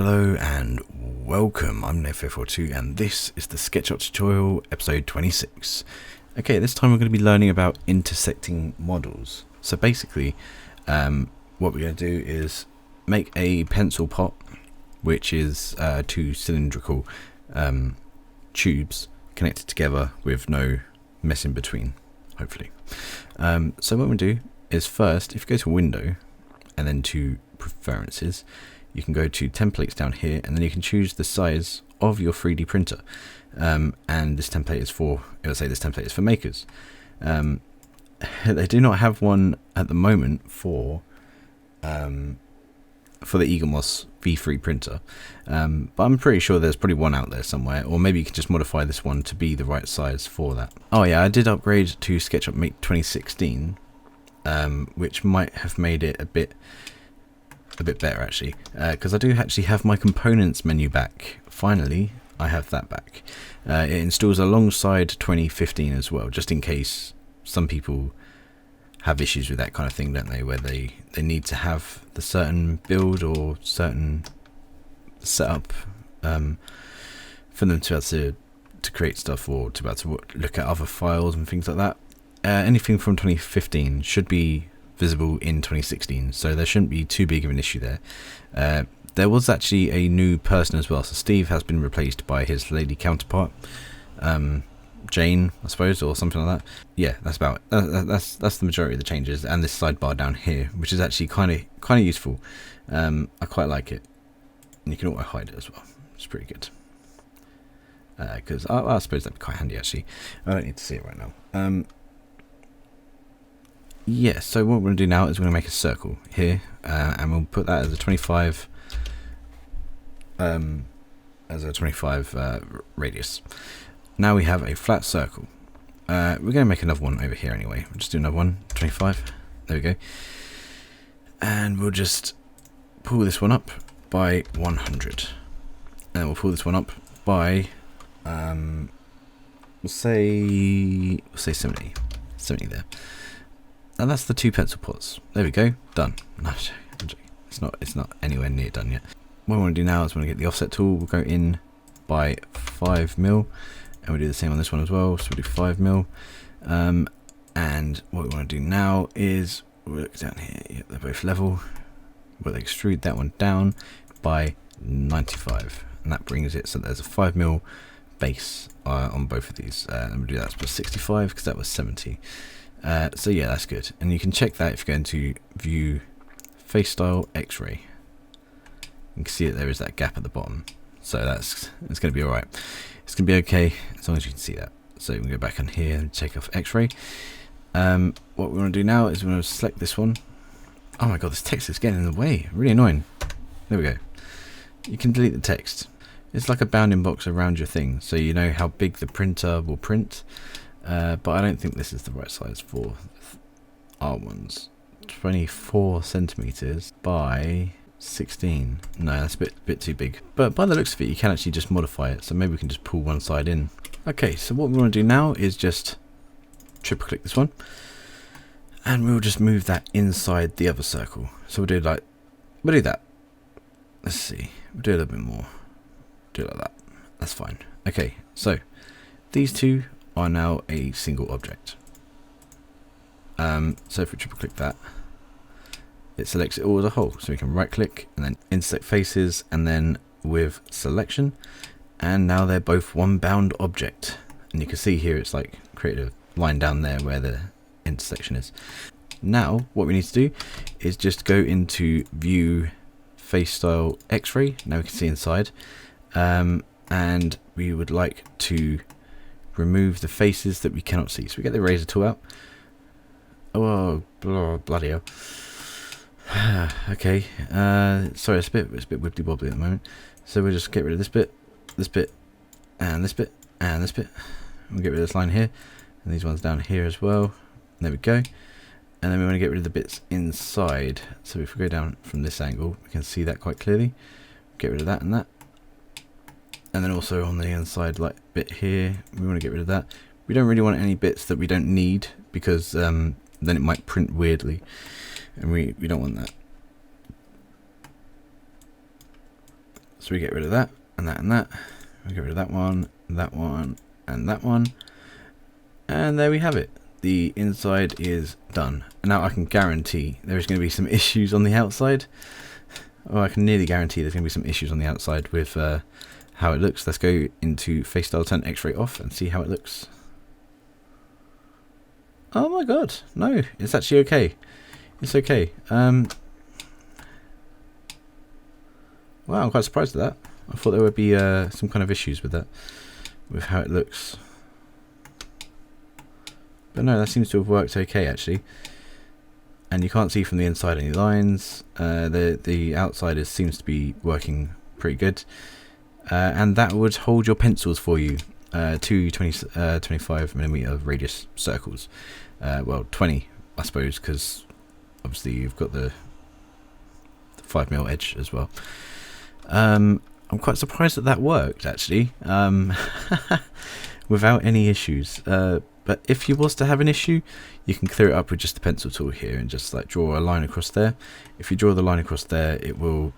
Hello and welcome, I'm Nef442 and this is the SketchUp tutorial episode 26. Okay, this time we're going to be learning about intersecting models. So basically what we're going to do is make a pencil pot, which is two cylindrical tubes connected together with no mess in between, hopefully. So what we'll do is first, if you go to Window and then to Preferences, you can go to templates down here, and then you can choose the size of your 3D printer. And this template is for, it will say this template is for makers. They do not have one at the moment for the Eaglemoss V3 printer, but I'm pretty sure there's probably one out there somewhere, or maybe you can just modify this one to be the right size for that. Oh yeah, I did upgrade to SketchUp Make 2016, which might have made it a bit better actually, because I do actually have my components menu back. Finally, I have that back. It installs alongside 2015 as well, just in case some people have issues with that kind of thing, don't they, where they need to have the certain build or certain setup for them to be able to create stuff, or to be able to look at other files and things like that. Anything from 2015 should be visible in 2016, so there shouldn't be too big of an issue there. There was actually a new person as well, so Steve has been replaced by his lady counterpart, Jane, I suppose, or something like that. Yeah, that's about it. That's the majority of the changes, and this sidebar down here, which is actually kind of useful. I quite like it, and you can auto hide it as well. It's pretty good, because I suppose that'd be quite handy actually. I don't need to see it right now. Yeah, so what we're going to do now is we're going to make a circle here, and we'll put that as a 25 radius. Now we have a flat circle. We're going to make another one over here anyway. We'll just do another one, 25. There we go. And we'll just pull this one up by 100. And we'll pull this one up by we'll say 70 there. And that's the two pencil pots. There we go, done. No, it's not anywhere near done yet. What we want to do now is we're going to get the offset tool. We'll go in by 5mm, and we'll do the same on this one as well. So we'll do 5mm. And what we want to do now is we'll look down here. Yep, they're both level. We'll extrude that one down by 95, and that brings it so there's a 5mm base on both of these. And we'll do that for 65 because that was 70. So yeah, that's good, and you can check that if you go into View, Face Style, X-Ray. You can see that there is that gap at the bottom, so it's going to be alright. It's going to be okay as long as you can see that. So we can go back on here and take off X-Ray. What we want to do now is we want to select this one. Oh my god, this text is getting in the way, really annoying. There we go. You can delete the text. It's like a bounding box around your thing, so you know how big the printer will print. But I don't think this is the right size for our ones. 24 centimeters by 16. No, that's a bit too big. But by the looks of it, you can actually just modify it. So maybe we can just pull one side in. Okay, so what we want to do now is just triple click this one, and we'll just move that inside the other circle. So we'll do that. Let's see. We'll do a little bit more. Do it like that. That's fine. Okay, so these two are now a single object. So if we triple click that, it selects it all as a whole. So we can right click and then intersect faces, and then with selection, and now they're both one bound object. And you can see here it's like created a line down there where the intersection is. Now what we need to do is just go into View, Face Style, X-Ray. Now we can see inside, and we would like to remove the faces that we cannot see. So we get the eraser tool out. Oh, bloody hell. Okay, sorry, it's a bit wibbly wobbly at the moment. So we'll just get rid of this bit, and this bit, and this bit. We'll get rid of this line here, and these ones down here as well. There we go. And then we want to get rid of the bits inside. So if we go down from this angle, we can see that quite clearly. Get rid of that and that. And then also on the inside like bit here, we want to get rid of that. We don't really want any bits that we don't need, because then it might print weirdly, and we don't want that. So we get rid of that and that and that. We get rid of that one, and that one, and that one. And there we have it. The inside is done. And now I can guarantee there is going to be some issues on the outside. Or I can nearly guarantee there's going to be some issues on the outside with how it looks. Let's go into face style, turn X-ray off and see how it looks. Oh my god, no, it's actually okay. It's okay. Wow, I'm quite surprised at that. I thought there would be some kind of issues with that, with how it looks. But no, that seems to have worked okay actually. And you can't see from the inside any lines. The outside seems to be working pretty good. And that would hold your pencils for you. 25mm radius circles. Well, 20 I suppose, because obviously you've got the 5mm edge as well. I'm quite surprised that that worked actually, without any issues. But if you was to have an issue, you can clear it up with just the pencil tool here and just like draw a line across there. If you draw the line across there, it will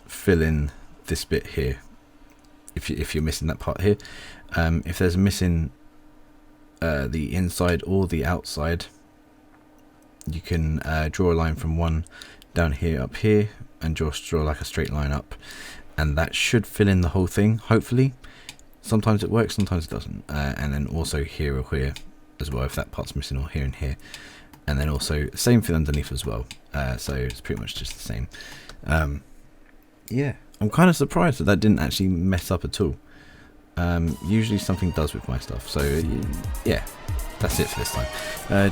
fill in this bit here. If you're missing that part here, if there's missing the inside or the outside, you can draw a line from one down here up here and just draw like a straight line up, and that should fill in the whole thing, hopefully. Sometimes it works, sometimes it doesn't. And then also here or here as well if that part's missing, or here and here, and then also same thing underneath as well. So it's pretty much just the same. Yeah, I'm kind of surprised that that didn't actually mess up at all. Usually something does with my stuff. So yeah, that's it for this time.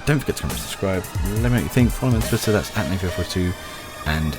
Don't forget to comment and subscribe. Let me know what you think. Follow me on Twitter, that's @Navy442, and